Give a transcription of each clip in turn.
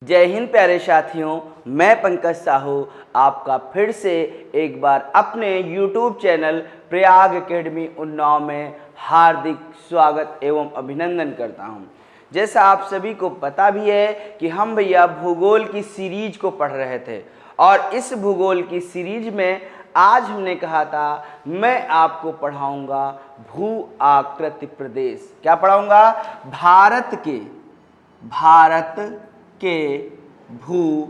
जय हिंद प्यारे साथियों, मैं पंकज साहू आपका फिर से एक बार अपने YouTube channel Prayag academy Unnao में हार्दिक स्वागत एवं अभिनंदन करता हूं। जैसा आप सभी को पता भी है कि हम भैया भूगोल की सीरीज को पढ़ रहे थे और इस भूगोल की सीरीज में आज हमने कहा था मैं आपको पढ़ाऊंगा भू आकृति प्रदेश। क्या पढ़ाऊंगा? भारत के भू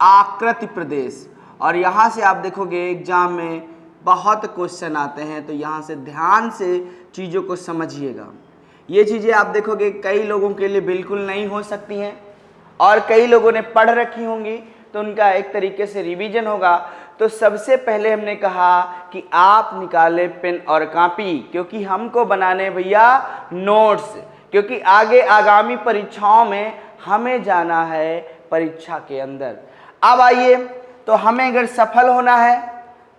आकृति प्रदेश। और यहाँ से आप देखोगे एग्जाम में बहुत क्वेश्चन आते हैं, तो यहाँ से ध्यान से चीज़ों को समझिएगा। ये चीज़ें आप देखोगे कई लोगों के लिए बिल्कुल नहीं हो सकती हैं और कई लोगों ने पढ़ रखी होंगी, तो उनका एक तरीके से रिवीजन होगा। तो सबसे पहले हमने कहा कि आप निकालें पेन और कॉपी, क्योंकि हमको बनाने भैया नोट्स, क्योंकि आगे आगामी परीक्षाओं में हमें जाना है परीक्षा के अंदर। अब आइए, तो हमें अगर सफल होना है,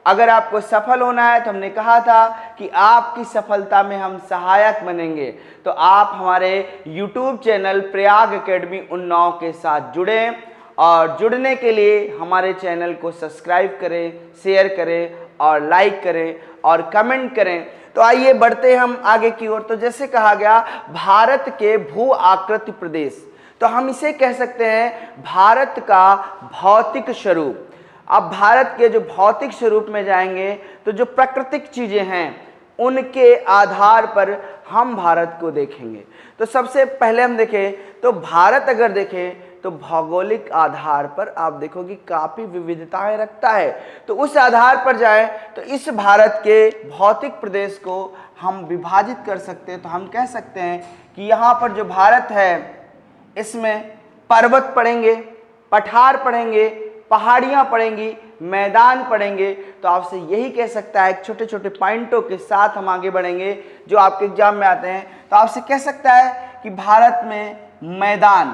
अगर आपको सफल होना है, तो हमने कहा था कि आपकी सफलता में हम सहायक बनेंगे। तो आप हमारे YouTube channel Prayag academy Unnao के साथ जुड़ें और जुड़ने के लिए हमारे चैनल को सब्सक्राइब करें, शेयर करें और लाइक करें और कमेंट करें। तो आइए बढ़ते हम आगे की ओर। तो जैसे कहा गया भारत के भू आकृति प्रदेश, तो हम इसे कह सकते हैं भारत का भौतिक स्वरूप। अब भारत के जो भौतिक स्वरूप में जाएंगे तो जो प्राकृतिक चीजें हैं उनके आधार पर हम भारत को देखेंगे। तो सबसे पहले हम देखें तो भारत अगर देखें तो भौगोलिक आधार पर आप देखोगे काफ़ी विविधताएं रखता है। तो उस आधार पर जाए तो इस भारत के भौतिक प्रदेश को हम विभाजित कर सकते हैं। तो हम कह सकते हैं कि यहाँ पर जो भारत है इसमें पर्वत पड़ेंगे, पठार पड़ेंगे, पहाड़ियाँ पड़ेंगी, मैदान पड़ेंगे। तो आपसे यही कह सकता है, छोटे छोटे पॉइंटों के साथ हम आगे बढ़ेंगे जो आपके एग्जाम में आते हैं। तो आपसे कह सकता है कि भारत में मैदान,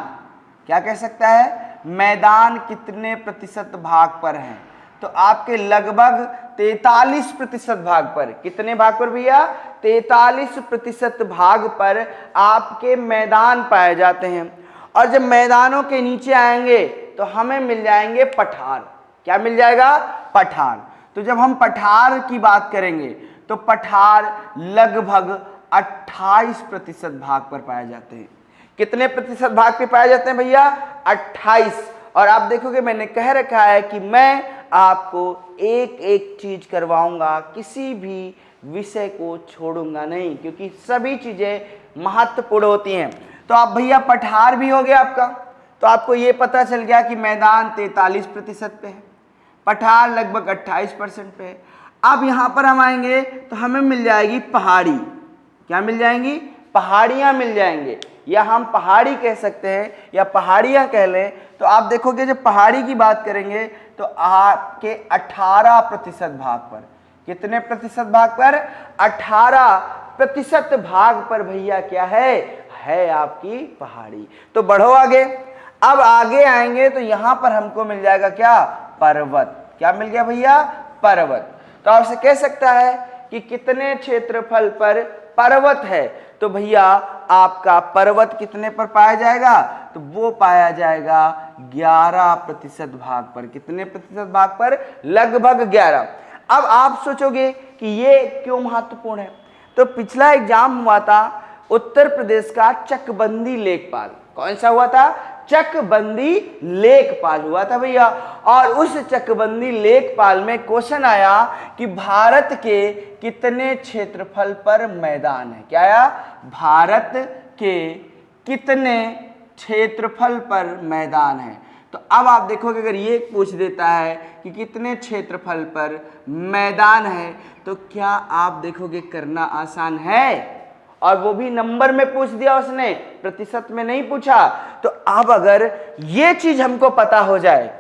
क्या कह सकता है, मैदान कितने प्रतिशत भाग पर हैं? तो आपके लगभग 43% भाग पर। कितने भाग पर भैया? 43% भाग पर आपके मैदान पाए जाते हैं। और जब मैदानों के नीचे आएंगे तो हमें मिल जाएंगे पठार। क्या मिल जाएगा? पठार। तो जब हम पठार की बात करेंगे तो पठार लगभग 28% भाग पर पाए जाते हैं। कितने प्रतिशत भाग पे पाए जाते हैं भैया? 28। और आप देखोगे मैंने कह रखा है कि मैं आपको एक एक चीज करवाऊंगा, किसी भी विषय को छोड़ूंगा नहीं, क्योंकि सभी चीजें महत्वपूर्ण होती हैं। तो आप भैया पठार भी हो गया आपका, तो आपको ये पता चल गया कि मैदान 43% पे है, पठार लगभग 28% पे है। अब यहाँ पर हम आएंगे तो हमें मिल जाएगी पहाड़ी। क्या मिल जाएंगी? पहाड़ियाँ मिल जाएंगे, या हम पहाड़ी कह सकते हैं या पहाड़ियाँ कह लें। तो आप देखोगे जब पहाड़ी की बात करेंगे तो आपके 18% भाग पर। कितने प्रतिशत भाग पर? 18% भाग पर भैया क्या है आपकी पहाड़ी। तो बढ़ो आगे। अब आगे आएंगे तो यहां पर हमको मिल जाएगा क्या? पर्वत। क्या मिल गया भैया? पर्वत। तो आपसे कह सकता है कि कितने क्षेत्रफल पर पर्वत है? तो भैया आपका पर्वत कितने पर पाया जाएगा? तो वो पाया जाएगा 11% भाग पर। कितने प्रतिशत भाग पर? लगभग 11। अब आप सोचोगे कि ये क्यों महत्वपूर्ण है? तो पिछला एग्जाम हुआ था उत्तर प्रदेश का चकबंदी लेखपाल। कौन सा हुआ था? चकबंदी लेखपाल हुआ था भैया। और उस चकबंदी लेखपाल में क्वेश्चन आया कि भारत के कितने क्षेत्रफल पर मैदान है। क्या आया? भारत के कितने क्षेत्रफल पर मैदान है। तो अब आप देखोगे अगर ये पूछ देता है कि कितने क्षेत्रफल पर मैदान है, तो क्या आप देखोगे करना आसान है, और वो भी नंबर में पूछ दिया उसने, प्रतिशत में नहीं पूछा। तो अब अगर ये चीज हमको पता हो जाए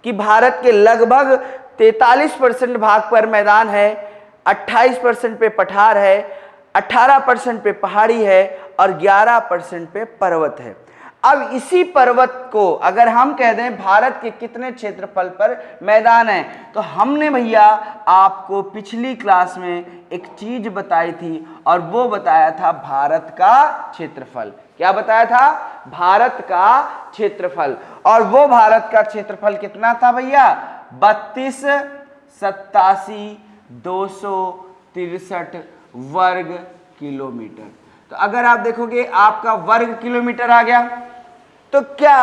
कि भारत के लगभग 43% भाग पर मैदान है, 28% पे पठार है, 18% पे पहाड़ी है और 11% पे पर्वत है। अब इसी पर्वत को अगर हम कह दें भारत के कितने क्षेत्रफल पर मैदान है, तो हमने भैया आपको पिछली क्लास में एक चीज बताई थी और वो बताया था भारत का क्षेत्रफल। क्या बताया था? भारत का क्षेत्रफल। और वो भारत का क्षेत्रफल कितना था भैया? 32,87,263 वर्ग किलोमीटर। तो अगर आप देखोगे आपका वर्ग किलोमीटर आ गया, तो क्या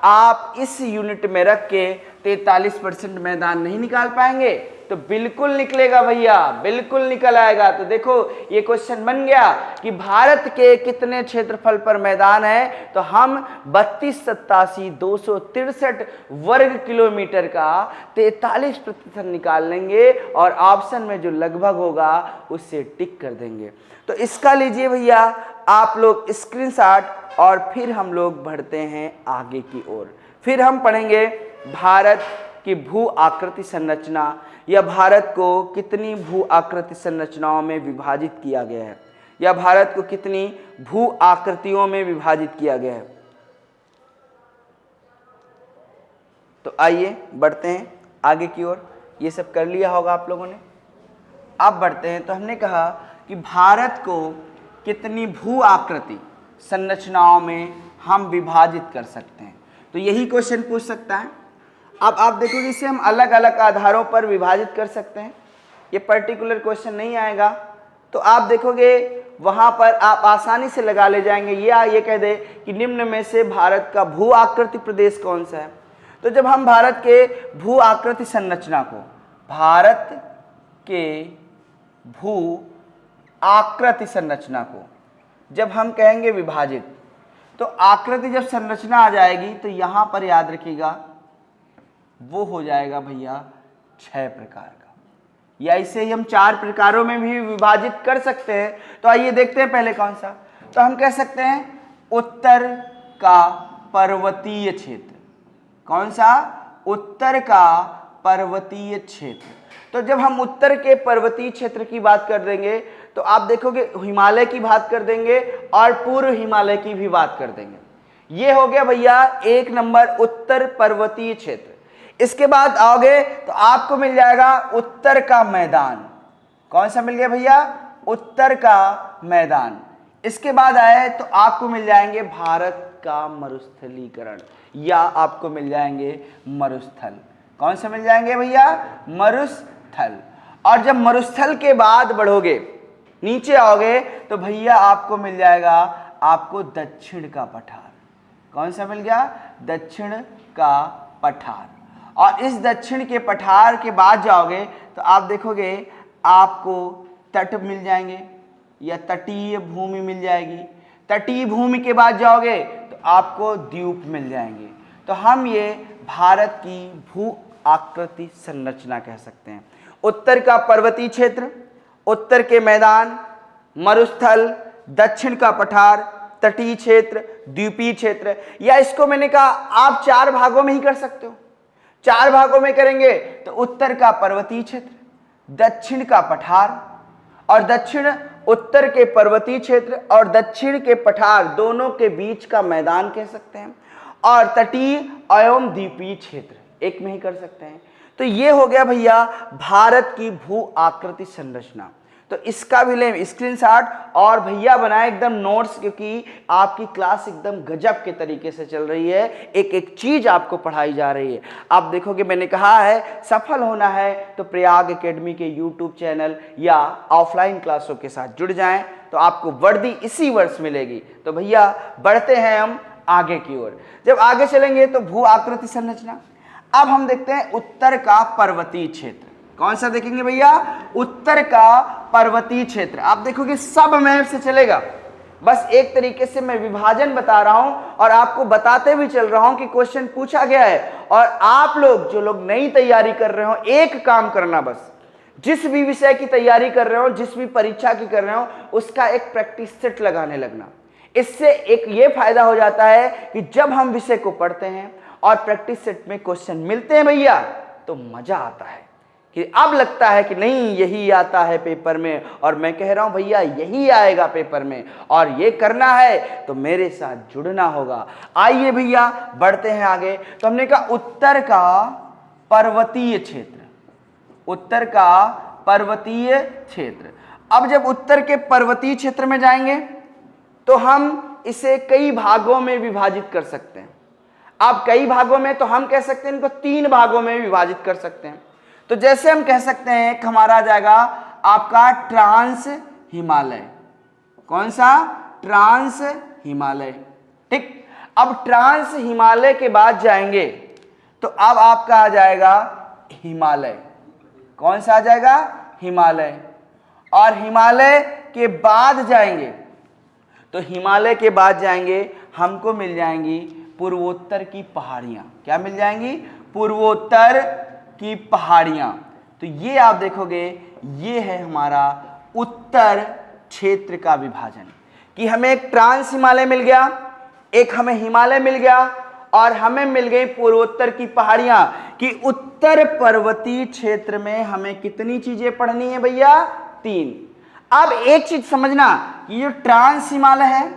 आप इस यूनिट में रख के 43% मैदान नहीं निकाल पाएंगे? तो बिल्कुल निकलेगा भैया, बिल्कुल निकल आएगा। तो देखो ये क्वेश्चन बन गया कि भारत के कितने क्षेत्रफल पर मैदान है, तो हम 32,87,263 वर्ग किलोमीटर का 43% निकाल लेंगे और ऑप्शन में जो लगभग होगा उससे टिक कर देंगे। तो इसका लीजिए भैया आप लोग स्क्रीनशॉट और फिर हम लोग बढ़ते हैं आगे की ओर। फिर हम पढ़ेंगे भारत की भू आकृति संरचना, या भारत को कितनी भू आकृति संरचनाओं में विभाजित किया गया है, या भारत को कितनी भू आकृतियों में विभाजित किया गया है। तो आइए बढ़ते हैं आगे की ओर। ये सब कर लिया होगा आप लोगों ने। अब बढ़ते हैं। तो हमने कहा कि भारत को कितनी भू आकृति संरचनाओं में हम विभाजित कर सकते हैं। तो यही क्वेश्चन पूछ सकता है। अब आप देखोगे इसे हम अलग अलग आधारों पर विभाजित कर सकते हैं। ये पर्टिकुलर क्वेश्चन नहीं आएगा तो आप देखोगे वहां पर आप आसानी से लगा ले जाएंगे, या ये कह दे कि निम्न में से भारत का भू आकृति प्रदेश कौन सा है। तो जब हम भारत के भू आकृति संरचना को, भारत के भू आकृति संरचना को जब हम कहेंगे विभाजित, तो आकृति जब संरचना आ जाएगी तो यहां पर याद रखिएगा वो हो जाएगा भैया 6 प्रकार का, या इसे हम 4 प्रकारों में भी विभाजित कर सकते हैं। तो आइए देखते हैं पहले कौन सा। तो हम कह सकते हैं उत्तर का पर्वतीय क्षेत्र। कौन सा? उत्तर का पर्वतीय क्षेत्र। तो जब हम उत्तर के पर्वतीय क्षेत्र की बात कर देंगे तो आप देखोगे हिमालय की बात कर देंगे और पूर्व हिमालय की भी बात कर देंगे। ये हो गया भैया 1 नंबर उत्तर पर्वतीय क्षेत्र। इसके बाद आओगे तो आपको मिल जाएगा उत्तर का मैदान। कौन सा मिल गया भैया? उत्तर का मैदान। इसके बाद आए तो आपको मिल जाएंगे भारत का मरुस्थलीकरण, या आपको मिल जाएंगे मरुस्थल। कौन सा मिल जाएंगे भैया? मरुस्थल। और जब मरुस्थल के बाद बढ़ोगे नीचे आओगे तो भैया आपको मिल जाएगा आपको दक्षिण का पठार। कौन सा मिल गया? दक्षिण का पठार। और इस दक्षिण के पठार के बाद जाओगे तो आप देखोगे आपको तट मिल जाएंगे या तटीय भूमि मिल जाएगी। तटीय भूमि के बाद जाओगे तो आपको द्वीप मिल जाएंगे। तो हम ये भारत की भू आकृति संरचना कह सकते हैं। उत्तर का पर्वतीय क्षेत्र, उत्तर के मैदान, मरुस्थल, दक्षिण का पठार, तटीय क्षेत्र, द्वीपीय क्षेत्र, या इसको मैंने कहा आप 4 भागों में ही कर सकते हो। 4 भागों में करेंगे तो उत्तर का पर्वतीय क्षेत्र, दक्षिण का पठार और दक्षिण उत्तर के पर्वतीय क्षेत्र और दक्षिण के पठार दोनों के बीच का मैदान कह सकते हैं, और तटीय एवं द्वीपीय क्षेत्र एक में ही कर सकते हैं। तो ये हो गया भैया भारत की भू आकृति संरचना। तो इसका भी लें स्क्रीनशॉट और भैया बनाए एकदम नोट्स, क्योंकि आपकी क्लास एकदम गजब के तरीके से चल रही है। एक एक चीज आपको पढ़ाई जा रही है। आप देखोगे मैंने कहा है सफल होना है तो प्रयाग एकेडमी के यूट्यूब चैनल या ऑफलाइन क्लासों के साथ जुड़ जाएं, तो आपको वर्दी इसी वर्ष मिलेगी। तो भैया बढ़ते हैं हम आगे की ओर। जब आगे चलेंगे तो भू आकृति संरचना। अब हम देखते हैं उत्तर का पर्वतीय क्षेत्र। कौन सा देखेंगे भैया? उत्तर का पर्वतीय क्षेत्र। आप देखोगे सब मैप से चलेगा, बस एक तरीके से मैं विभाजन बता रहा हूं और आपको बताते भी चल रहा हूं कि क्वेश्चन पूछा गया है। और आप लोग जो लोग नई तैयारी कर रहे हो, एक काम करना, बस जिस भी विषय की तैयारी कर रहे हो, जिस भी परीक्षा की कर रहे हो, उसका एक प्रैक्टिस सेट लगाने लगना। इससे एक ये फायदा हो जाता है कि जब हम विषय को पढ़ते हैं और प्रैक्टिस सेट में क्वेश्चन मिलते हैं भैया तो मजा आता है। कि अब लगता है कि नहीं यही आता है पेपर में, और मैं कह रहा हूं भैया यही आएगा पेपर में और ये करना है तो मेरे साथ जुड़ना होगा। आइए भैया बढ़ते हैं आगे। तो हमने कहा उत्तर का पर्वतीय क्षेत्र, उत्तर का पर्वतीय क्षेत्र। अब जब उत्तर के पर्वतीय क्षेत्र में जाएंगे तो हम इसे कई भागों में विभाजित कर सकते हैं। अब कई भागों में तो हम कह सकते हैं इनको 3 भागों में विभाजित कर सकते हैं। तो जैसे हम कह सकते हैं कि हमारा आ जाएगा आपका ट्रांस हिमालय। कौन सा? ट्रांस हिमालय। ठीक। अब ट्रांस हिमालय के बाद जाएंगे तो अब आपका आ जाएगा हिमालय। कौन सा आ जाएगा? हिमालय। और हिमालय के बाद जाएंगे तो हिमालय के बाद जाएंगे हमको मिल जाएंगी पूर्वोत्तर की पहाड़ियां। क्या मिल जाएंगी? पूर्वोत्तर की पहाड़ियां। तो ये आप देखोगे ये है हमारा उत्तर क्षेत्र का विभाजन, कि हमें एक ट्रांस हिमालय मिल गया, एक हमें हिमालय मिल गया, और हमें मिल गई पूर्वोत्तर की पहाड़ियां। कि उत्तर पर्वतीय क्षेत्र में हमें कितनी चीजें पढ़नी है भैया? 3। अब एक चीज समझना कि ये ट्रांस हिमालय है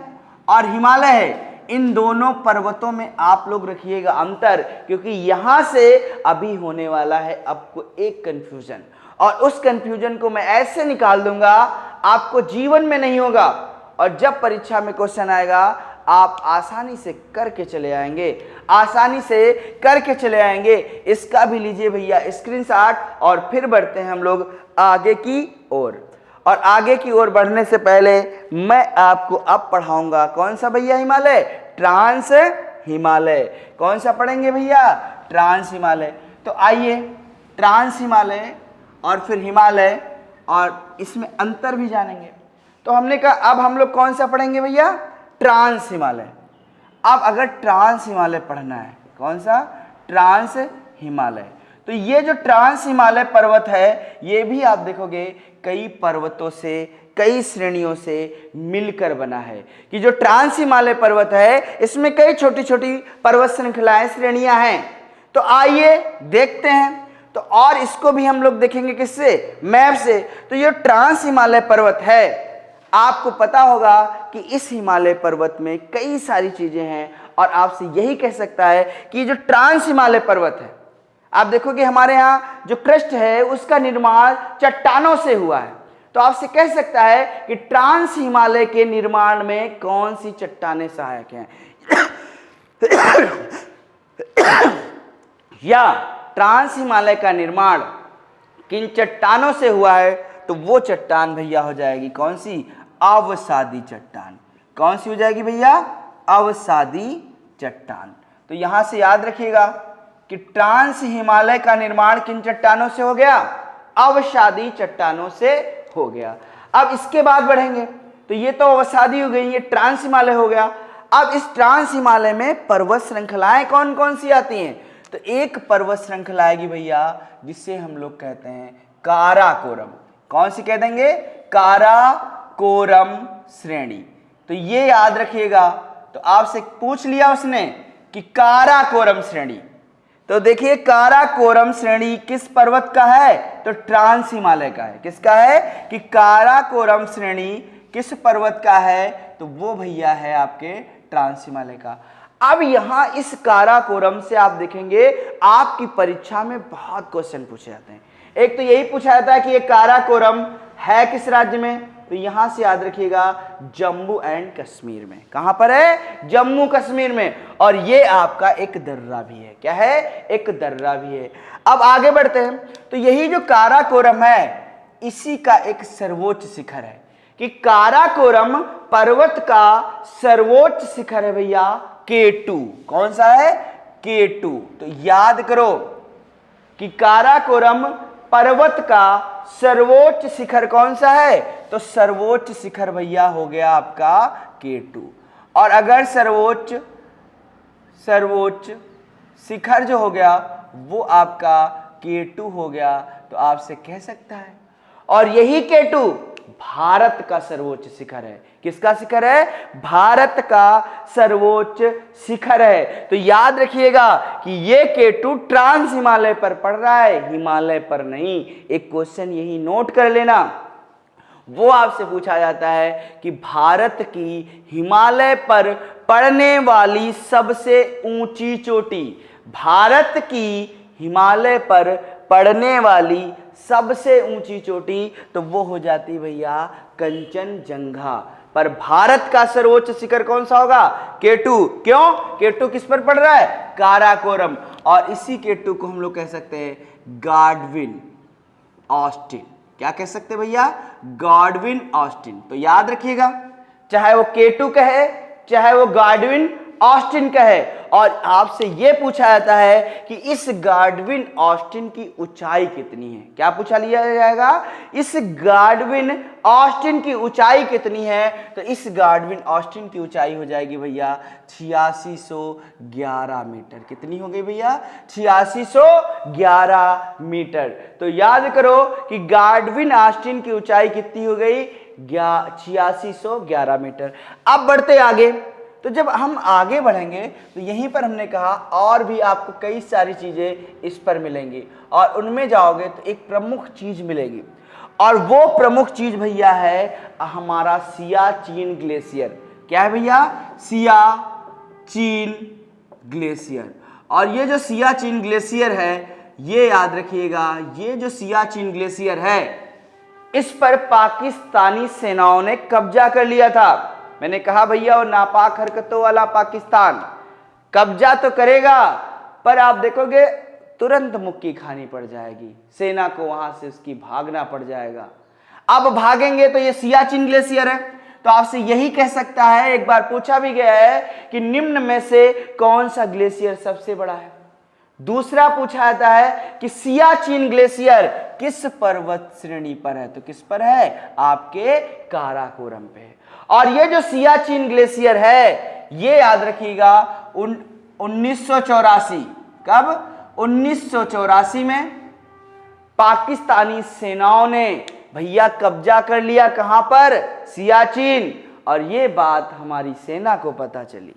और हिमालय है, इन दोनों पर्वतों में आप लोग रखिएगा अंतर, क्योंकि यहां से अभी होने वाला है आपको एक कंफ्यूजन, और उस कंफ्यूजन को मैं ऐसे निकाल दूंगा आपको जीवन में नहीं होगा, और जब परीक्षा में क्वेश्चन आएगा आप आसानी से करके चले आएंगे, आसानी से करके चले आएंगे। इसका भी लीजिए भैया स्क्रीनशॉट, और फिर बढ़ते हैं हम लोग आगे की ओर। और आगे की ओर बढ़ने से पहले मैं आपको अब पढ़ाऊंगा कौन सा भैया? हिमालय, ट्रांस हिमालय। कौन सा पढ़ेंगे भैया? ट्रांस हिमालय। तो आइए ट्रांस हिमालय और फिर हिमालय, और इसमें अंतर भी जानेंगे। तो हमने कहा अब हम लोग कौन सा पढ़ेंगे भैया? ट्रांस हिमालय। अब अगर ट्रांस हिमालय पढ़ना है, कौन सा? ट्रांस हिमालय। तो ये जो ट्रांस हिमालय पर्वत है ये भी आप देखोगे कई पर्वतों से, कई श्रेणियों से मिलकर बना है। कि जो ट्रांस हिमालय पर्वत है इसमें कई छोटी छोटी पर्वत श्रृंखलाएं, श्रेणियां हैं। तो आइए देखते हैं। तो और इसको भी हम लोग देखेंगे किससे? मैप से। तो ये ट्रांस हिमालय पर्वत है, आपको पता होगा कि इस हिमालय पर्वत में कई सारी चीजें हैं, और आपसे यही कह सकता है कि जो ट्रांस हिमालय पर्वत है, आप देखोगे हमारे यहाँ जो क्रस्ट है उसका निर्माण चट्टानों से हुआ है। तो आपसे कह सकता है कि ट्रांस हिमालय के निर्माण में कौन सी चट्टानें सहायक हैं? या ट्रांस हिमालय का निर्माण किन चट्टानों से हुआ है? तो वो चट्टान भैया हो जाएगी कौन सी? अवसादी चट्टान। कौन सी हो जाएगी भैया? अवसादी चट्टान। तो यहां से याद रखिएगा कि ट्रांस हिमालय का निर्माण किन चट्टानों से हो गया? अवसादी चट्टानों से हो गया। अब इसके बाद बढ़ेंगे तो ये तो अवसादी हो गई, ये ट्रांस हिमालय हो गया। अब इस ट्रांस हिमालय में पर्वत श्रृंखलाएं कौन कौन सी आती हैं? तो एक पर्वत श्रृंखला आएगी भैया जिससे हम लोग कहते हैं काराकोरम। कौन सी कह देंगे? काराकोरम श्रेणी। तो ये याद रखिएगा। तो आपसे पूछ लिया उसने कि काराकोरम श्रेणी, तो देखिए काराकोरम श्रेणी किस पर्वत का है? तो ट्रांस हिमालय का है। किसका है? कि काराकोरम श्रेणी किस पर्वत का है? तो वो भैया है आपके ट्रांस हिमालय का। अब यहां इस काराकोरम से आप देखेंगे आपकी परीक्षा में बहुत क्वेश्चन पूछे जाते हैं। एक तो यही पूछा जाता है कि ये काराकोरम है किस राज्य में? तो यहां से याद रखिएगा जम्मू एंड कश्मीर में। कहां पर है? जम्मू कश्मीर में। और ये आपका एक दर्रा भी है। क्या है? एक दर्रा भी है। अब आगे बढ़ते हैं तो यही जो काराकोरम है इसी का एक सर्वोच्च शिखर है, कि काराकोरम पर्वत का सर्वोच्च शिखर है भैया K2। कौन सा है? K2। तो याद करो कि काराकोरम पर्वत का सर्वोच्च शिखर कौन सा है? तो सर्वोच्च शिखर भैया हो गया आपका K2। और अगर सर्वोच्च शिखर जो हो गया वो आपका K2 हो गया तो आपसे कह सकता है, और यही K2 भारत का सर्वोच्च शिखर है। किसका शिखर है? भारत का सर्वोच्च शिखर है। तो याद रखिएगा कि ये केटू ट्रांस हिमालय पर पड़ रहा है, हिमालय पर नहीं। एक क्वेश्चन यही नोट कर लेना, वो आपसे पूछा जाता है कि भारत की हिमालय पर पड़ने वाली सबसे ऊंची चोटी, भारत की हिमालय पर पड़ने वाली सबसे ऊंची चोटी, तो वो हो जाती भैया कंचनजंगा। पर भारत का सर्वोच्च शिखर कौन सा होगा? केटू। क्यों? केटू किस पर पड़ रहा है? काराकोरम। और इसी केटू को हम लोग कह सकते हैं गॉडविन ऑस्टिन। क्या कह सकते हैं भैया? Godwin Austen. तो याद रखिएगा, चाहे वो केटू कहे, चाहे वो गॉडविन ऑस्टिन कहे। और आपसे यह पूछा जाता है कि इस गॉडविन ऑस्टिन की ऊंचाई कितनी है। क्या पूछा लिया जाएगा? इस गॉडविन ऑस्टिन की ऊंचाई कितनी है? तो इस गॉडविन ऑस्टिन की ऊंचाई हो जाएगी भैया 8611 मीटर। कितनी हो गई भैया? 8611 मीटर। तो याद करो कि गॉडविन ऑस्टिन की ऊंचाई कितनी हो गई? 8611 मीटर। अब बढ़ते आगे। तो जब हम आगे बढ़ेंगे तो यहीं पर हमने कहा और भी आपको कई सारी चीजें इस पर मिलेंगी, और उनमें जाओगे तो एक प्रमुख चीज मिलेगी, और वो प्रमुख चीज भैया है हमारा सियाचिन ग्लेशियर। क्या है भैया? सियाचिन ग्लेशियर। और ये जो सियाचिन ग्लेशियर है, ये याद रखिएगा, ये जो सियाचिन ग्लेशियर है, इस पर पाकिस्तानी सेनाओं ने कब्जा कर लिया था। मैंने कहा भैया वो नापाक हरकतों वाला पाकिस्तान कब्जा तो करेगा, पर आप देखोगे तुरंत मुक्की खानी पड़ जाएगी, सेना को वहां से उसकी भागना पड़ जाएगा। अब भागेंगे तो ये सियाचिन ग्लेशियर है, तो आपसे यही कह सकता है, एक बार पूछा भी गया है कि निम्न में से कौन सा ग्लेशियर सबसे बड़ा है। दूसरा पूछा जाता है कि सियाचिन ग्लेशियर किस पर्वत श्रेणी पर है, तो किस पर है? आपके काराकोरम पे। और ये जो सियाचिन ग्लेशियर है, ये याद रखिएगा 1984, कब? 1984 में पाकिस्तानी सेनाओं ने भैया कब्जा कर लिया। कहां पर? सियाचिन। और ये बात हमारी सेना को पता चली।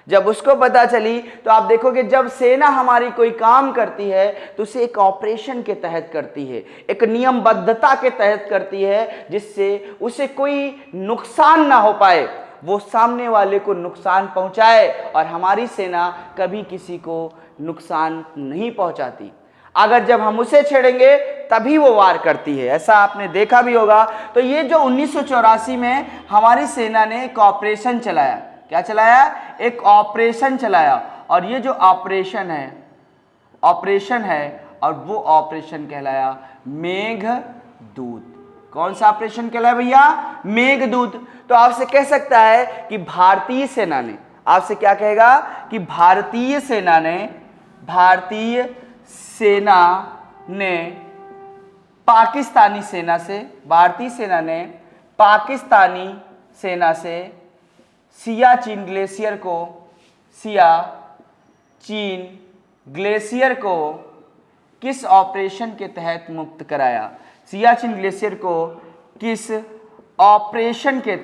जब उसको पता चली तो आप देखोगे जब सेना हमारी कोई काम करती है तो उसे एक ऑपरेशन के तहत करती है, एक नियमबद्धता के तहत करती है, जिससे उसे कोई नुकसान ना हो पाए, वो सामने वाले को नुकसान पहुंचाए। और हमारी सेना कभी किसी को नुकसान नहीं पहुंचाती। अगर जब हम उसे छेड़ेंगे तभी वो वार करती है, ऐसा आपने देखा भी होगा। तो ये जो 1984 में हमारी सेना ने एक ऑपरेशन चलाया, क्या चलाया? एक ऑपरेशन चलाया। और ये जो ऑपरेशन है और वो ऑपरेशन कहलाया मेघदूत। कौन सा ऑपरेशन कहलाया भैया? मेघदूत। तो आपसे कह सकता है कि भारतीय सेना ने, आपसे क्या कहेगा कि भारतीय सेना ने पाकिस्तानी सेना से सियाचिन ग्लेशियर को किस ऑपरेशन के तहत मुक्त कराया? सियाचिन ग्लेशियर को किस ऑपरेशन के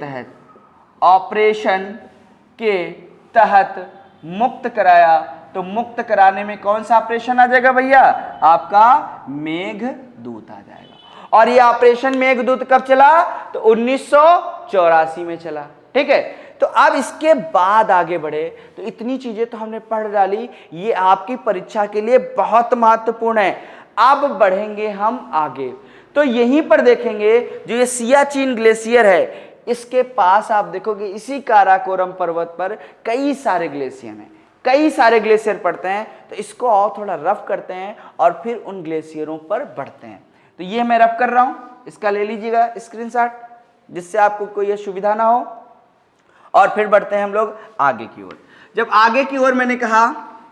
तहत मुक्त कराया? तो मुक्त कराने में कौन सा ऑपरेशन आ जाएगा भैया? आपका मेघदूत आ जाएगा। और ये ऑपरेशन मेघदूत कब चला? तो 1984 में चला। ठीक है। तो अब इसके बाद आगे बढ़े तो इतनी चीजें तो हमने पढ़ डाली, ये आपकी परीक्षा के लिए बहुत महत्वपूर्ण है। अब बढ़ेंगे हम आगे, तो यहीं पर देखेंगे जो ये सियाचिन ग्लेशियर है, इसके पास आप देखोगे इसी काराकोरम पर्वत पर कई सारे ग्लेशियर हैं, कई सारे ग्लेशियर पड़ते हैं। तो इसको और थोड़ा रफ करते हैं और फिर उन ग्लेशियरों पर बढ़ते हैं। तो ये मैं रफ कर रहा हूं, इसका ले लीजिएगा स्क्रीनशॉट, जिससे आपको कोई असुविधा ना हो। और फिर बढ़ते हैं हम लोग आगे की ओर। जब आगे की ओर मैंने कहा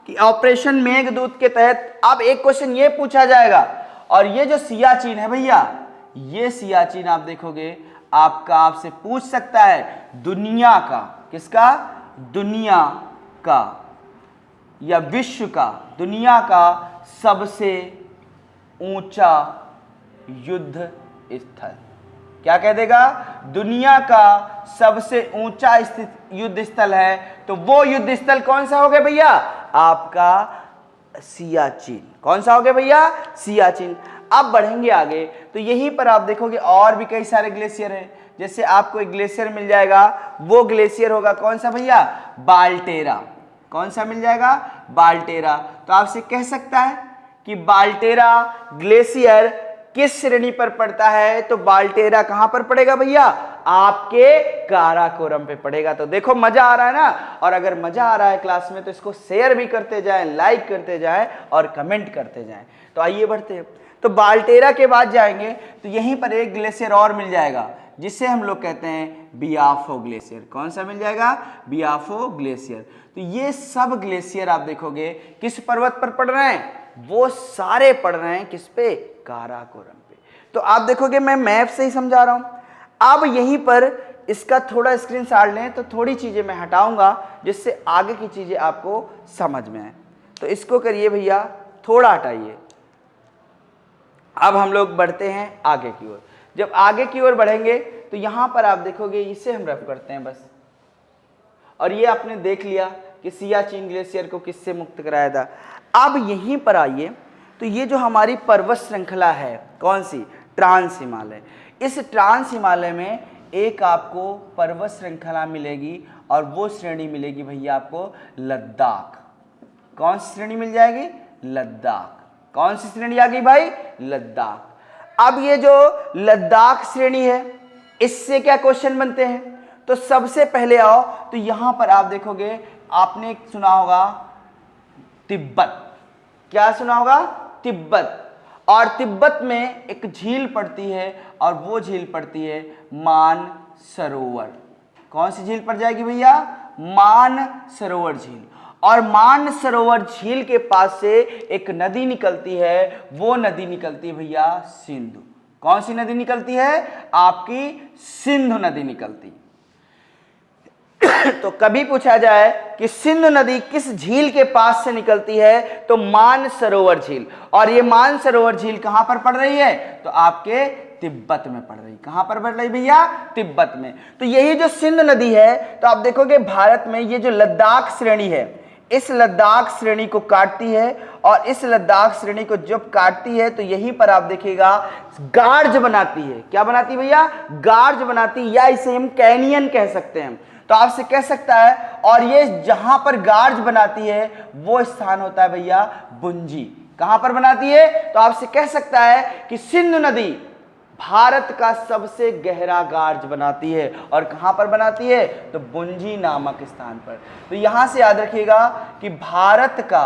कि ऑपरेशन मेघदूत के तहत अब एक क्वेश्चन ये पूछा जाएगा, और ये जो सियाचिन है भैया, ये सियाचिन आप देखोगे आपसे पूछ सकता है दुनिया का, किसका? दुनिया का या विश्व का, दुनिया का सबसे ऊंचा युद्ध स्थल। क्या कह देगा? दुनिया का सबसे ऊंचा स्थित युद्ध स्थल है, तो वो युद्ध स्थल कौन सा हो गया भैया? आपका सियाचिन। कौन सा हो गया भैया? सियाचिन। अब बढ़ेंगे आगे तो यहीं पर आप देखोगे और भी कई सारे ग्लेशियर हैं। जैसे आपको एक ग्लेशियर मिल जाएगा, वो ग्लेशियर होगा कौन सा भैया? बाल्टेरा। कौन सा मिल जाएगा? बाल्टेरा। तो आपसे कह सकता है कि बाल्टेरा ग्लेशियर किस श्रेणी पर पड़ता है? तो बाल्टेरा कहां पर पड़ेगा भैया? आपके काराकोरम पे पड़ेगा। तो देखो मजा आ रहा है ना। और अगर मजा आ रहा है क्लास में तो इसको शेयर भी करते जाएं, लाइक करते जाएं और कमेंट करते जाएं। तो आइए बढ़ते हैं। तो बाल्टेरा के बाद जाएंगे तो यहीं पर एक ग्लेशियर और मिल जाएगा जिसे हम लोग कहते हैं बियाफो ग्लेशियर। कौन सा मिल जाएगा? बियाफो ग्लेशियर। तो ये सब ग्लेशियर आप देखोगे किस पर्वत पर पड़ रहे हैं? वो सारे पड़ रहे हैं किस पे? काराकोरम पे। तो आप देखोगे मैं मैप से ही समझा रहा हूं। अब यहीं पर इसका थोड़ा स्क्रीनशॉट लें तो थोड़ी चीजें मैं हटाऊंगा जिससे आगे की चीजें आपको समझ में आए। तो इसको करिए भैया, थोड़ा हटाइए। अब हम लोग बढ़ते हैं आगे की ओर। जब आगे की ओर बढ़ेंगे तो यहां पर आप देखोगे, इसे हम रफ करते हैं बस। और ये आपने देख लिया कि सियाचिन ग्लेशियर को किससे मुक्त कराया था। अब यहीं पर आइए तो ये जो हमारी पर्वत श्रृंखला है, कौन सी? ट्रांस हिमालय। इस ट्रांस हिमालय में एक आपको पर्वत श्रृंखला मिलेगी और वो श्रेणी मिलेगी भैया आपको लद्दाख। कौन सी श्रेणी मिल जाएगी? लद्दाख। कौन सी श्रेणी आ गई भाई? लद्दाख। अब ये जो लद्दाख श्रेणी है इससे क्या क्वेश्चन बनते हैं? तो सबसे पहले आओ तो यहां पर आप देखोगे, आपने सुना होगा तिब्बत। क्या सुना होगा? तिब्बत। और तिब्बत में एक झील पड़ती है और वो झील पड़ती है मान सरोवर। कौन सी झील पड़ जाएगी भैया? मान सरोवर झील। और मान सरोवर झील के पास से एक नदी निकलती है, वो नदी निकलती है भैया सिंधु। कौन सी नदी निकलती है? आपकी सिंधु नदी निकलती। तो कभी पूछा जाए कि सिंधु नदी किस झील के पास से निकलती है, तो मान सरोवर झील। और ये मान सरोवर झील कहां पर पड़ रही है? तो आपके तिब्बत में पड़ रही। कहां पर पड़ रही भैया? तिब्बत में। तो यही जो सिंधु नदी है, तो आप देखोगे भारत में ये जो लद्दाख श्रेणी है, इस लद्दाख श्रेणी को काटती है। और इस लद्दाख श्रेणी को जब काटती है तो यहीं पर आप देखिएगा गार्ज बनाती है। क्या बनाती है भैया? गार्ज बनाती, या इसे हम कैनियन कह सकते हैं। तो आपसे कह सकता है, और ये जहां पर गार्ज बनाती है वो स्थान होता है भैया बुंजी। कहां पर बनाती है? तो आपसे कह सकता है कि सिंधु नदी भारत का सबसे गहरा गार्ज बनाती है। और कहां पर बनाती है? तो बुंजी नामक स्थान पर। तो यहां से याद रखिएगा कि भारत का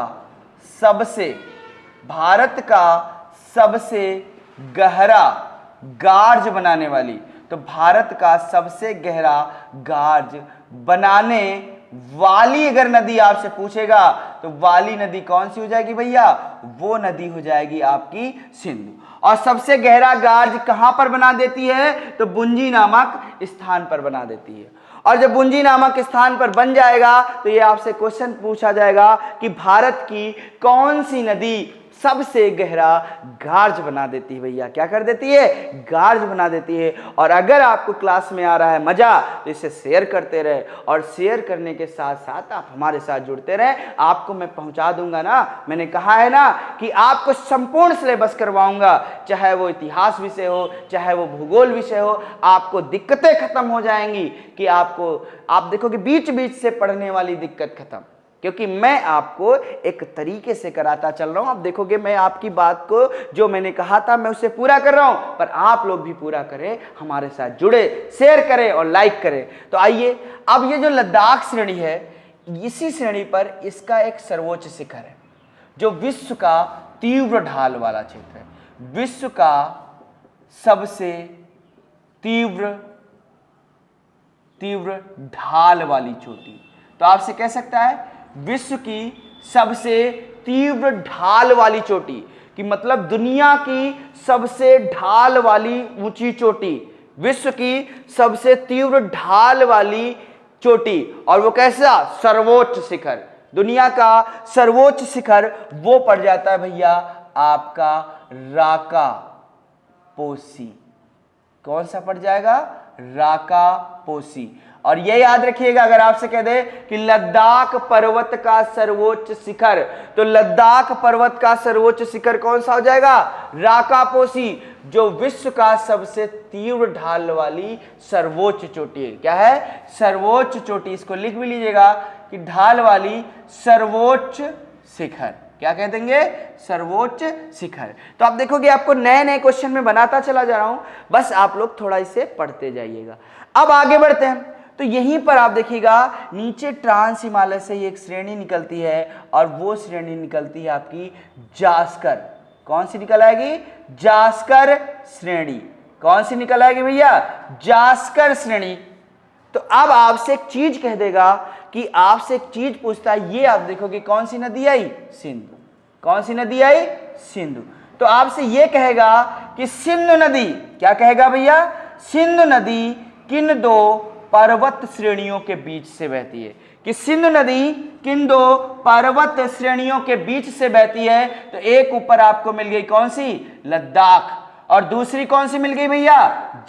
सबसे गहरा गार्ज बनाने वाली, तो भारत का सबसे गहरा गार्ज बनाने वाली अगर नदी आपसे पूछेगा तो वाली नदी कौन सी हो जाएगी भैया? वो नदी हो जाएगी आपकी सिंधु। और सबसे गहरा गार्ज कहां पर बना देती है? तो बुंजी नामक स्थान पर बना देती है। और जब बुंजी नामक स्थान पर बन जाएगा तो ये आपसे क्वेश्चन पूछा जाएगा कि भारत की कौन सी नदी सबसे गहरा गार्ज बना देती है भैया? क्या कर देती है? गार्ज बना देती है। और अगर आपको क्लास में आ रहा है मजा तो इसे शेयर करते रहे, और शेयर करने के साथ साथ आप हमारे साथ जुड़ते रहे। आपको मैं पहुंचा दूंगा ना, मैंने कहा है ना कि आपको संपूर्ण सिलेबस करवाऊंगा, चाहे वो इतिहास विषय हो, चाहे वो भूगोल विषय हो। आपको दिक्कतें खत्म हो जाएंगी कि आप देखोगे बीच बीच से पढ़ने वाली दिक्कत खत्म, क्योंकि मैं आपको एक तरीके से कराता चल रहा हूं। आप देखोगे मैं आपकी बात को, जो मैंने कहा था मैं उसे पूरा कर रहा हूं, पर आप लोग भी पूरा करें, हमारे साथ जुड़े, शेयर करें और लाइक करें। तो आइए, अब ये जो लद्दाख श्रेणी है, इसी श्रेणी पर इसका एक सर्वोच्च शिखर है जो विश्व का तीव्र ढाल वाला क्षेत्र है। विश्व का सबसे तीव्र ढाल वाली चोटी। तो आपसे कह सकता है विश्व की सबसे तीव्र ढाल वाली चोटी, कि मतलब दुनिया की सबसे ढाल वाली ऊंची चोटी, विश्व की सबसे तीव्र ढाल वाली चोटी। और वो कैसा? सर्वोच्च शिखर। दुनिया का सर्वोच्च शिखर वो पड़ जाता है भैया आपका राका पोसी। कौन सा पड़ जाएगा? राकापोसी। और ये याद रखिएगा, अगर आपसे कह दे कि लद्दाख पर्वत का सर्वोच्च शिखर, तो लद्दाख पर्वत का सर्वोच्च शिखर कौन सा हो जाएगा? राकापोसी, जो विश्व का सबसे तीव्र ढाल वाली सर्वोच्च चोटी है। क्या है? सर्वोच्च चोटी। इसको लिख भी लीजिएगा कि ढाल वाली सर्वोच्च शिखर। क्या कह देंगे? सर्वोच्च शिखर। तो आप देखोगे आपको नए नए क्वेश्चन में बनाता चला जा रहा हूं, बस आप लोग थोड़ा इसे पढ़ते जाइएगा। अब आगे बढ़ते हैं, तो यहीं पर आप देखिएगा नीचे ट्रांस हिमालय से एक श्रेणी निकलती है, और वो श्रेणी निकलती है आपकी जास्कर। कौन सी निकल आएगी? जास्कर श्रेणी। कौन सी निकल आएगी भैया? जास्कर श्रेणी। तो अब आपसे एक चीज कह देगा कि आपसे एक चीज पूछता है, ये आप देखोगे कौन सी नदी आई? सिंधु। कौन सी नदी आई? सिंधु। तो आपसे ये कहेगा कि सिंधु नदी, क्या कहेगा भैया? सिंधु नदी किन दो पर्वत श्रेणियों के बीच से बहती है? कि सिंधु नदी किन दो पर्वत श्रेणियों के बीच से बहती है? तो एक ऊपर आपको मिल गई कौन सी? लद्दाख। और दूसरी कौन सी मिल गई भैया?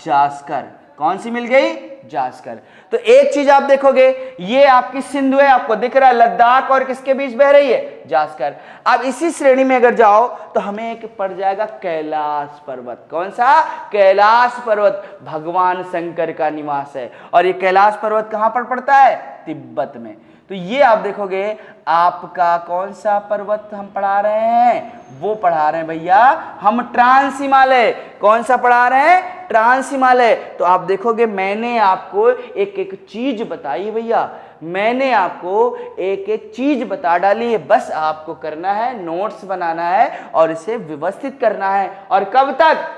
जास्कर। कौन सी मिल गई? जास्कर। तो एक चीज आप देखोगे, ये आपकी सिंधु है, आपको दिख रहा है, लद्दाख और किसके बीच बह रही है? जास्कर। अब इसी श्रेणी में अगर जाओ तो हमें एक पड़ जाएगा कैलाश पर्वत। कौन सा? कैलाश पर्वत भगवान शंकर का निवास है। और ये कैलाश पर्वत कहां पर पड़ता है? तिब्बत में। तो ये आप देखोगे आपका कौन सा पर्वत हम पढ़ा रहे हैं? वो पढ़ा रहे हैं भैया हम ट्रांस हिमालय। कौन सा पढ़ा रहे हैं? ट्रांस हिमालय। तो आप देखोगे मैंने आपको एक एक चीज बताई भैया, मैंने आपको एक एक चीज बता डाली है, बस आपको करना है नोट्स बनाना है और इसे व्यवस्थित करना है। और कब तक?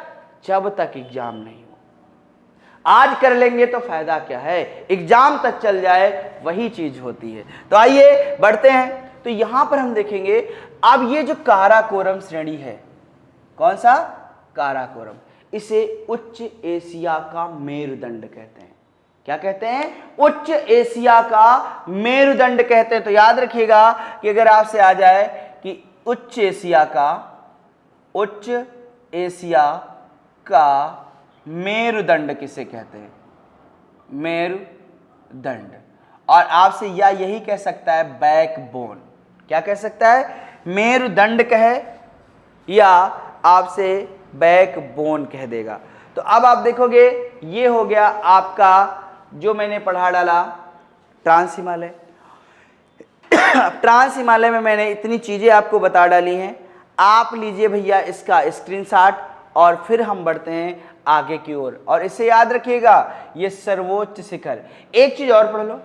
जब तक एग्जाम नहीं हो। आज कर लेंगे तो फायदा क्या है, एग्जाम तक चल जाए वही चीज होती है। तो आइए बढ़ते हैं। तो यहां पर हम देखेंगे अब ये जो काराकोरम श्रेणी है, कौन सा? काराकोरम। इसे उच्च एशिया का मेरुदंड कहते हैं। क्या कहते हैं? उच्च एशिया का मेरुदंड कहते हैं। तो याद रखिएगा कि अगर आपसे आ जाए कि उच्च एशिया का मेरुदंड किसे कहते हैं? मेरुदंड। और आपसे या यही कह सकता है बैकबोन। क्या कह सकता है? मेरुदंड कहे या आपसे बैकबोन कह देगा। तो अब आप देखोगे ये हो गया आपका जो मैंने पढ़ा डाला ट्रांस हिमालय। ट्रांस हिमालय में मैंने इतनी चीजें आपको बता डाली हैं। आप लीजिए भैया इसका स्क्रीनशॉट और फिर हम बढ़ते हैं आगे की ओर। और इसे याद रखिएगा ये सर्वोच्च शिखर। एक चीज और पढ़ लो,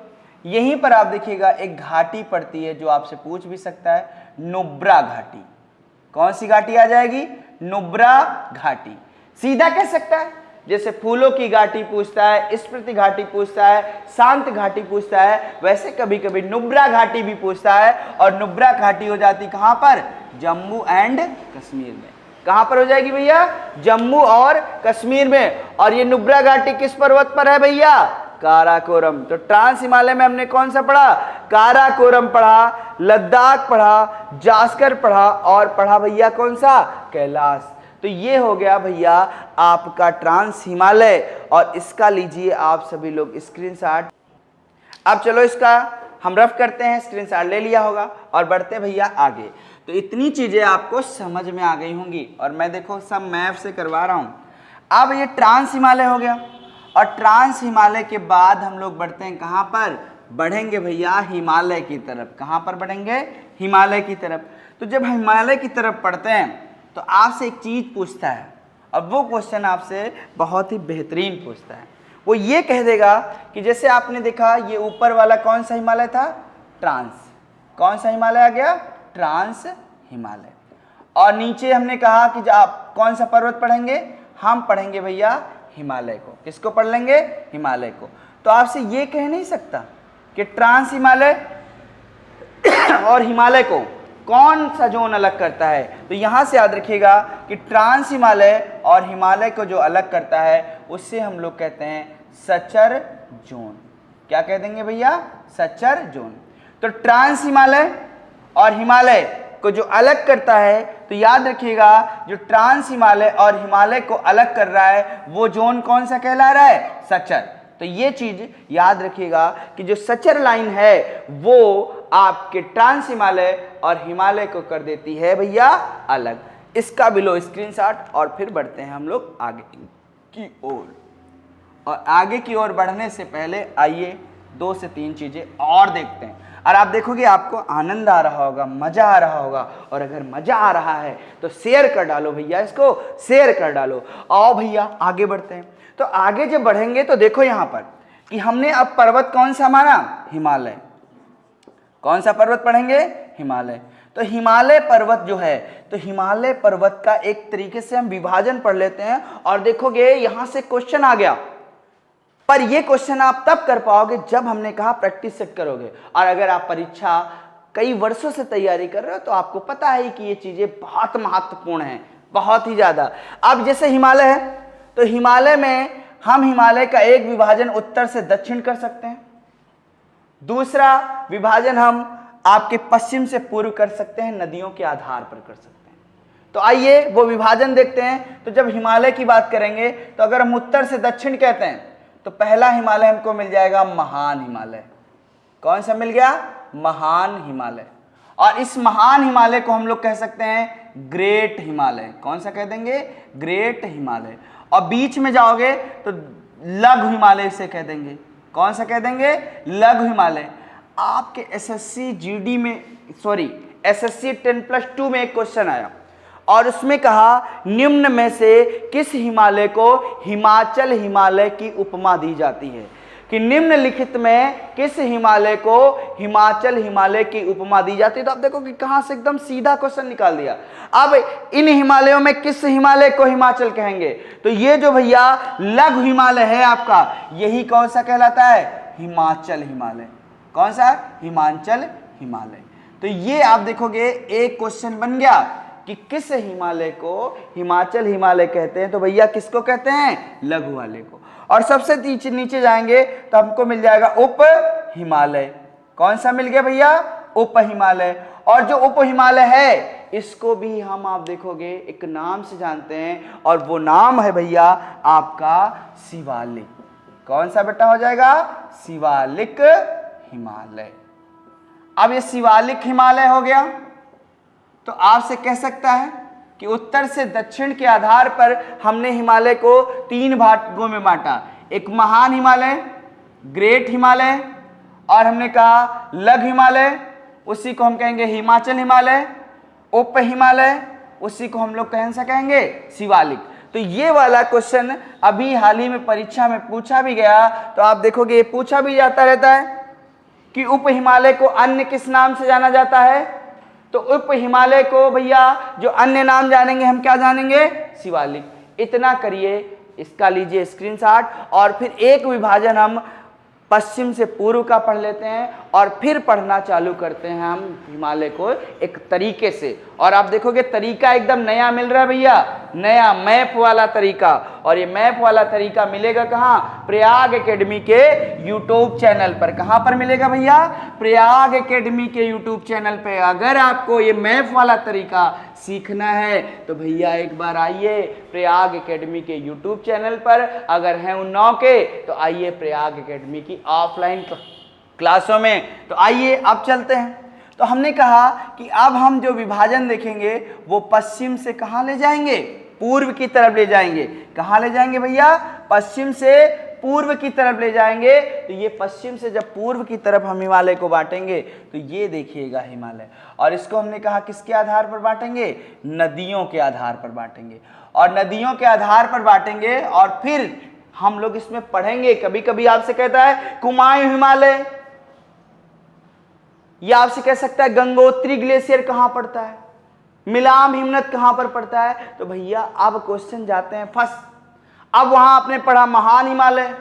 यहीं पर आप देखिएगा एक घाटी पड़ती है जो आपसे पूछ भी सकता है, नुब्रा घाटी। कौन सी घाटी आ जाएगी? नुब्रा घाटी। सीधा कह सकता है, जैसे फूलों की घाटी पूछता है, स्मृति घाटी पूछता है, शांत घाटी पूछता है, वैसे कभी कभी नुब्रा घाटी भी पूछता है। और नुब्रा घाटी हो जाती कहां पर? जम्मू एंड कश्मीर में। कहां पर हो जाएगी भैया? जम्मू और कश्मीर में। और ये नुब्रा घाटी किस पर्वत पर है भैया? काराकोरम। तो ट्रांस हिमालय में हमने कौन सा पढ़ा? काराकोरम पढ़ा, लद्दाख पढ़ा, जास्कर पढ़ा और पढ़ा भैया कौन सा? कैलाश। तो ये हो गया भैया आपका ट्रांस हिमालय। और इसका लीजिए आप सभी लोग स्क्रीनशॉट। अब चलो इसका हम रफ करते हैं, स्क्रीनशॉट ले लिया होगा और बढ़ते हैं भैया आगे। तो इतनी चीजें आपको समझ में आ गई होंगी और मैं देखो सब मैप से करवा रहा हूं। अब ये ट्रांस हिमालय हो गया और ट्रांस हिमालय के बाद हम लोग बढ़ते हैं कहां पर? बढ़ेंगे भैया हिमालय की तरफ। कहां पर बढ़ेंगे? हिमालय की तरफ। तो जब हिमालय की तरफ पढ़ते हैं तो आपसे एक चीज पूछता है। अब वो क्वेश्चन आपसे बहुत ही बेहतरीन पूछता है। वो ये कह देगा कि जैसे आपने देखा ये ऊपर वाला कौन सा हिमालय था? ट्रांस। कौन सा हिमालय आ गया? ट्रांस हिमालय। और नीचे हमने कहा कि आप कौन सा पर्वत पढ़ेंगे? हम पढ़ेंगे भैया हिमालय को। किसको पढ़ लेंगे? हिमालय को। तो आपसे ये कह नहीं सकता कि ट्रांस हिमालय और हिमालय को कौन सा जोन अलग करता है। तो यहां से याद रखिएगा कि ट्रांस हिमालय और हिमालय को जो अलग करता है उससे हम लोग कहते हैं सचर जोन। क्या कह देंगे भैया? Suture zone. तो ट्रांस हिमालय और हिमालय को जो अलग करता है, तो याद रखिएगा जो ट्रांस हिमालय और हिमालय को अलग कर रहा है वो जोन कौन सा कहला रहा है? सचर। तो ये चीज याद रखिएगा कि जो सचर लाइन है वो आपके ट्रांस हिमालय और हिमालय को कर देती है भैया अलग। इसका भी लो स्क्रीनशॉट और फिर बढ़ते हैं हम लोग आगे की ओर। और आगे की ओर बढ़ने से पहले आइए 2 से 3 चीजें और देखते हैं। और आप देखोगे आपको आनंद आ रहा होगा, मजा आ रहा होगा। और अगर मजा आ रहा है तो शेयर कर डालो भैया, इसको शेयर कर डालो। आओ भैया आगे बढ़ते हैं। तो आगे जब बढ़ेंगे तो देखो यहां पर कि हमने अब पर्वत कौन सा माना? हिमालय। कौन सा पर्वत पढ़ेंगे? हिमालय। तो हिमालय पर्वत जो है, तो हिमालय पर्वत का एक तरीके से हम विभाजन पढ़ लेते हैं। और देखोगे यहां से क्वेश्चन आ गया, पर ये क्वेश्चन आप तब कर पाओगे जब हमने कहा प्रैक्टिस सेट करोगे। और अगर आप परीक्षा कई वर्षों से तैयारी कर रहे हो तो आपको पता है कि ये चीजें बहुत महत्वपूर्ण हैं, बहुत ही ज्यादा। अब जैसे हिमालय है तो हिमालय में हम हिमालय का एक विभाजन उत्तर से दक्षिण कर सकते हैं, दूसरा विभाजन हम आपके पश्चिम से पूर्व कर सकते हैं, नदियों के आधार पर कर सकते हैं। तो आइए वो विभाजन देखते हैं। तो जब हिमालय की बात करेंगे तो अगर हम उत्तर से दक्षिण कहते हैं तो पहला हिमालय हमको मिल जाएगा महान हिमालय। कौन सा मिल गया? महान हिमालय। और इस महान हिमालय को हम लोग कह सकते हैं ग्रेट हिमालय। कौन सा कह देंगे? ग्रेट हिमालय। और बीच में जाओगे तो लघु हिमालय से कह देंगे। कौन सा कह देंगे? लघु हिमालय। आपके एसएससी जीडी में, सॉरी एसएससी 10+2 में एक क्वेश्चन आया और उसमें कहा निम्न में से किस हिमालय को हिमाचल हिमालय की उपमा दी जाती है? कि निम्नलिखित में किस हिमालय को हिमाचल हिमालय की उपमा दी जाती है? तो आप देखो कि कहां से एकदम सीधा क्वेश्चन निकाल दिया। अब इन हिमालयों में किस हिमालय को हिमाचल कहेंगे? तो ये जो भैया लघु हिमालय है आपका, यही कौन सा कहलाता है? हिमाचल हिमालय। कौन सा? हिमाचल हिमालय। तो ये आप देखोगे एक क्वेश्चन बन गया कि किस हिमालय को हिमाचल हिमालय कहते हैं? तो भैया किसको कहते हैं? लघु वाले को। और सबसे नीचे जाएंगे तो हमको मिल जाएगा उप हिमालय। कौन सा मिल गया भैया? उप हिमालय। और जो उप हिमालय है इसको भी हम आप देखोगे एक नाम से जानते हैं और वो नाम है भैया आपका शिवालिक। कौन सा बेटा हो जाएगा? शिवालिक हिमालय। अब ये शिवालिक हिमालय हो गया तो आपसे कह सकता है कि उत्तर से दक्षिण के आधार पर हमने हिमालय को 3 भागों में बांटा। एक महान हिमालय, ग्रेट हिमालय, और हमने कहा लघु हिमालय, उसी को हम कहेंगे हिमाचल हिमालय। उप हिमालय, उसी को हम लोग कौन सा कहेंगे? शिवालिक। तो ये वाला क्वेश्चन अभी हाल ही में परीक्षा में पूछा भी गया। तो आप देखोगे ये पूछा भी जाता रहता है कि उप हिमालय को अन्य किस नाम से जाना जाता है? तो उप हिमालय को भैया जो अन्य नाम जानेंगे हम क्या जानेंगे? शिवालिक। इतना करिए, इसका लीजिए स्क्रीनशॉट। और फिर एक विभाजन हम पश्चिम से पूर्व का पढ़ लेते हैं और फिर पढ़ना चालू करते हैं हम हिमालय को एक तरीके से। और आप देखोगे तरीका एकदम नया मिल रहा है भैया, नया मैप वाला तरीका। और ये मैप वाला तरीका मिलेगा कहाँ? प्रयाग एकेडमी के यूट्यूब चैनल पर। कहाँ पर मिलेगा भैया? प्रयाग एकेडमी के यूट्यूब चैनल पे। अगर आपको ये मैप वाला तरीका सीखना है तो भैया एक बार आइए प्रयाग एकेडमी के यूट्यूब चैनल पर। अगर हैं उन्नाव के तो आइए प्रयाग एकेडमी की ऑफलाइन क्लासों में। तो आइए अब चलते हैं। तो हमने कहा कि अब हम जो विभाजन देखेंगे वो पश्चिम से कहाँ ले जाएंगे? पूर्व की तरफ ले जाएंगे। कहाँ ले जाएंगे भैया? पश्चिम से पूर्व की तरफ ले जाएंगे। तो ये पश्चिम से जब पूर्व की तरफ हम हिमालय को बांटेंगे तो ये देखिएगा हिमालय। और इसको हमने कहा किसके आधार पर बांटेंगे? नदियों के आधार पर बांटेंगे। और नदियों के आधार पर बांटेंगे और फिर हम लोग इसमें पढ़ेंगे। कभी कभी आपसे कहता है कुमायूं हिमालय, या आपसे कह सकता है गंगोत्री ग्लेशियर कहां पड़ता है, मिलाम हिमनद कहां पर पड़ता है। तो भैया अब क्वेश्चन जाते हैं फर्स्ट। अब वहां आपने पढ़ा महान हिमालय,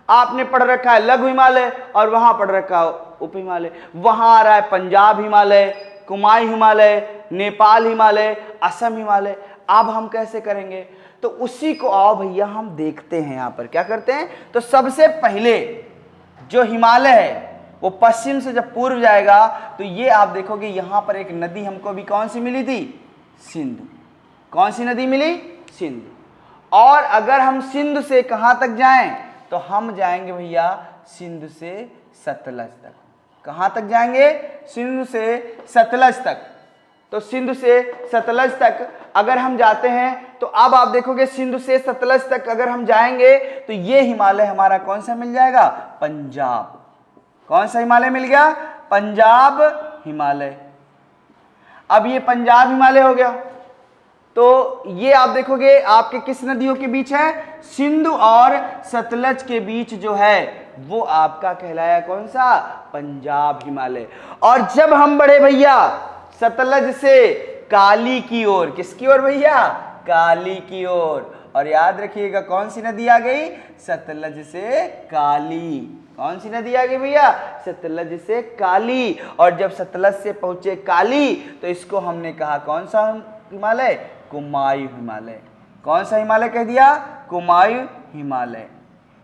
आपने पढ़ रखा है लघु हिमालय, और वहां पढ़ रखा है उप हिमालय। वहां आ रहा है पंजाब हिमालय, कुमायूं हिमालय, नेपाल हिमालय, असम हिमालय। अब हम कैसे करेंगे? तो उसी को आओ भैया हम देखते हैं। यहां पर क्या करते हैं? तो सबसे पहले जो हिमालय है वो पश्चिम से जब पूर्व जाएगा तो ये आप देखोगे यहाँ पर एक नदी हमको भी कौन सी मिली थी, सिंधु। कौन सी नदी मिली, सिंधु। और अगर हम सिंधु से कहाँ तक जाएं तो हम जाएंगे भैया सिंधु से सतलज तक। कहाँ तक जाएंगे, सिंधु से सतलज तक। तो सिंधु से सतलज तक अगर हम जाते हैं तो अब आप देखोगे सिंधु से सतलज तक अगर हम जाएंगे तो ये हिमालय हमारा कौन सा मिल जाएगा, पंजाब। कौन सा हिमालय मिल गया, पंजाब हिमालय। अब ये पंजाब हिमालय हो गया। तो ये आप देखोगे आपके किस नदियों के बीच है, सिंधु और सतलज के बीच जो है वो आपका कहलाया कौन सा, पंजाब हिमालय। और जब हम बढ़े भैया सतलज से काली की ओर, किसकी ओर भैया, काली की ओर। और याद रखिएगा कौन सी नदी आ गई, सतलज से काली। कौन सी नदी आ गई भैया, सतलज से काली। और जब सतलज से पहुंचे काली तो इसको हमने कहा कौन सा हिमालय, कुमायूं हिमालय। कौन सा हिमालय कह दिया, कुमायूं हिमालय।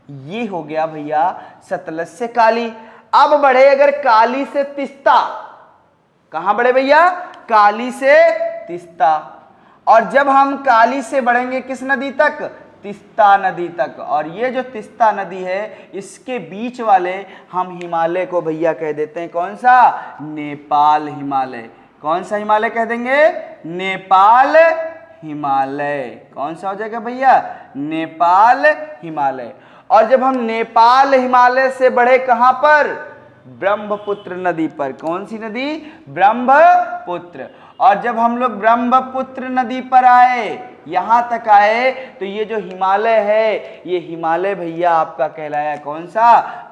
ये हो गया भैया सतलज से काली। अब बढ़े अगर काली से तिस्ता, कहां बढ़े भैया, काली से तिस्ता। और जब हम काली से बढ़ेंगे किस नदी तक, तिस्ता नदी तक। और ये जो तिस्ता नदी है इसके बीच वाले हम हिमालय को भैया कह देते हैं कौन सा, नेपाल हिमालय। कौन सा हिमालय कह देंगे, नेपाल हिमालय। कौन सा हो जाएगा भैया, नेपाल हिमालय। और जब हम नेपाल हिमालय से बढ़े कहां पर, ब्रह्मपुत्र नदी पर। कौन सी नदी, ब्रह्मपुत्र। और जब हम लोग ब्रह्मपुत्र नदी पर आए, यहां तक आए, तो ये जो हिमालय है ये हिमालय भैया आपका कहलाया कौन सा,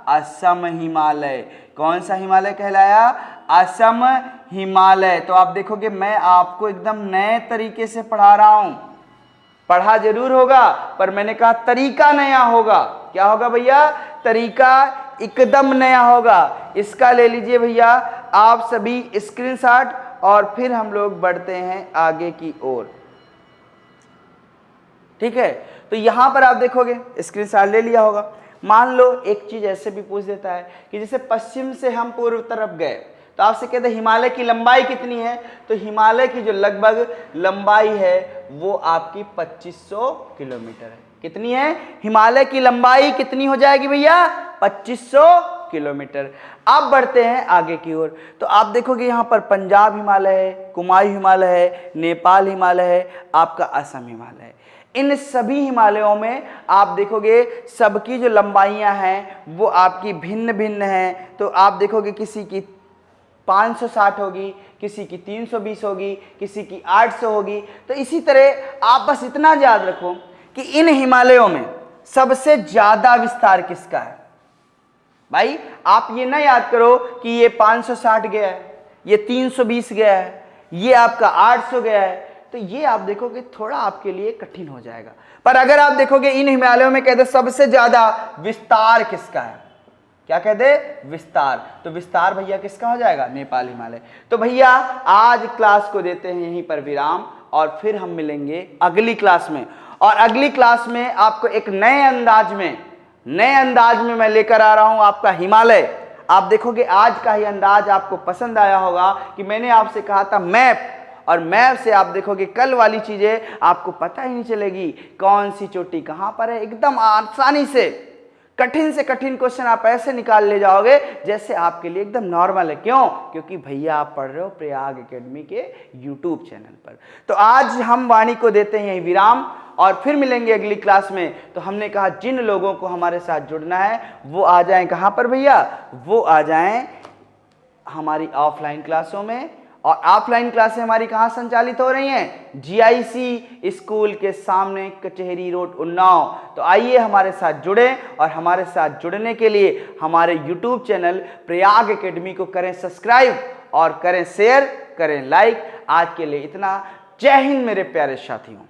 असम हिमालय। कौन सा हिमालय कहलाया, असम हिमालय। तो आप देखोगे मैं आपको एकदम नए तरीके से पढ़ा रहा हूं। पढ़ा जरूर होगा पर मैंने कहा तरीका नया होगा। क्या होगा भैया, तरीका एकदम नया होगा। इसका ले लीजिए भैया आप सभी स्क्रीनशॉट और फिर हम लोग बढ़ते हैं आगे की ओर। ठीक है, तो यहां पर आप देखोगे स्क्रीनशॉट ले लिया होगा। मान लो एक चीज ऐसे भी पूछ देता है कि जैसे पश्चिम से हम पूर्व तरफ गए तो आपसे कहते हैं हिमालय की लंबाई कितनी है, तो हिमालय की जो लगभग लंबाई है वो आपकी 2500 किलोमीटर है। कितनी है, हिमालय की लंबाई कितनी हो जाएगी भैया, 2500 किलोमीटर। अब बढ़ते हैं आगे की ओर। तो आप देखोगे यहाँ पर पंजाब हिमालय है, कुमायूं हिमालय है, नेपाल हिमालय है, आपका असम हिमालय है। इन सभी हिमालयों में आप देखोगे सबकी जो लंबाइयाँ हैं वो आपकी भिन्न भिन्न हैं। तो आप देखोगे किसी की 560 होगी, किसी की 320 होगी, किसी की 800 होगी। तो इसी तरह आप बस इतना याद रखो कि इन हिमालयों में सबसे ज्यादा विस्तार किसका है। भाई आप ये ना याद करो कि ये 560 गया है, ये 320 गया है, ये आपका 800 गया है। तो ये आप देखोगे थोड़ा आपके लिए कठिन हो जाएगा। पर अगर आप देखोगे इन हिमालयों में कहते सबसे ज्यादा विस्तार किसका है, क्या कहते, विस्तार। तो विस्तार भैया किसका हो जाएगा, नेपाल हिमालय। तो भैया आज क्लास को देते हैं यहीं पर विराम और फिर हम मिलेंगे अगली क्लास में। और अगली क्लास में आपको एक नए अंदाज में मैं लेकर आ रहा हूं आपका हिमालय। आप देखोगे आज का ही अंदाज आपको पसंद आया होगा कि मैंने आपसे कहा था मैप, और मैप से आप देखोगे कल वाली चीजें आपको पता ही नहीं चलेगी कौन सी चोटी कहां पर है। एकदम आसानी से कठिन से कठिन क्वेश्चन आप ऐसे निकाल ले जाओगे जैसे आपके लिए एकदम नॉर्मल है। क्यों, क्योंकि भैया आप पढ़ रहे हो प्रयाग एकेडमी के यूट्यूब चैनल पर। तो आज हम वाणी को देते हैं विराम और फिर मिलेंगे अगली क्लास में। तो हमने कहा जिन लोगों को हमारे साथ जुड़ना है वो आ जाएं कहां पर भैया, वो आ जाएं हमारी ऑफलाइन क्लासों में। और ऑफलाइन क्लासें हमारी कहाँ संचालित हो रही हैं, GIC स्कूल के सामने कचहरी रोड उन्नाव। तो आइए हमारे साथ जुड़ें और हमारे साथ जुड़ने के लिए हमारे YouTube चैनल प्रयाग एकेडमी को करें सब्सक्राइब और करें शेयर, करें लाइक। आज के लिए इतना। जय हिंद मेरे प्यारे साथियों।